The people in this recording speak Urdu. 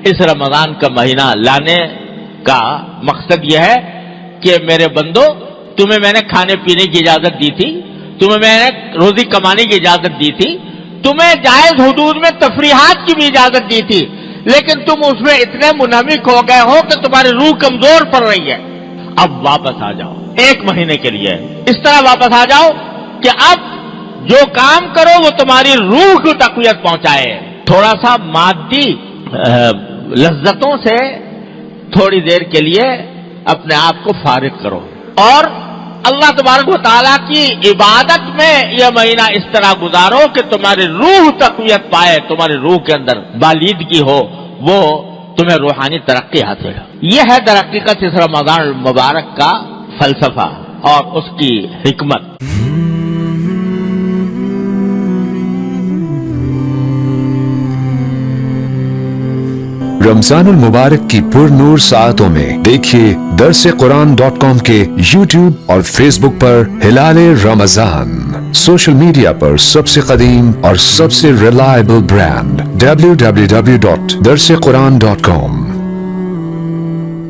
اس رمضان کا مہینہ لانے کا مقصد یہ ہے کہ میرے بندو، تمہیں میں نے کھانے پینے کی اجازت دی تھی، تمہیں میں نے روزی کمانے کی اجازت دی تھی، تمہیں جائز حدود میں تفریحات کی بھی اجازت دی تھی، لیکن تم اس میں اتنے منہمک ہو گئے ہو کہ تمہاری روح کمزور پڑ رہی ہے۔ اب واپس آ جاؤ، 1 مہینے کے لیے اس طرح واپس آ جاؤ کہ اب جو کام کرو وہ تمہاری روح کو تقویت پہنچائے۔ تھوڑا سا مادی لذتوں سے تھوڑی دیر کے لیے اپنے آپ کو فارغ کرو، اور اللہ تبارک و تعالیٰ کی عبادت میں یہ مہینہ اس طرح گزارو کہ تمہاری روح تقویت پائے، تمہاری روح کے اندر بالیدگی ہو، وہ تمہیں روحانی ترقی حاصل ہو۔ یہ ہے در حقیقت اس رمضان المبارک کا فلسفہ اور اس کی حکمت۔ رمضان المبارک کی پر نور ساعتوں میں دیکھیے درسقرآن.com کے یوٹیوب اور فیس بک پر ہلال رمضان، سوشل میڈیا پر سب سے قدیم اور سب سے ریلائبل برانڈ www.درسقرآن.com۔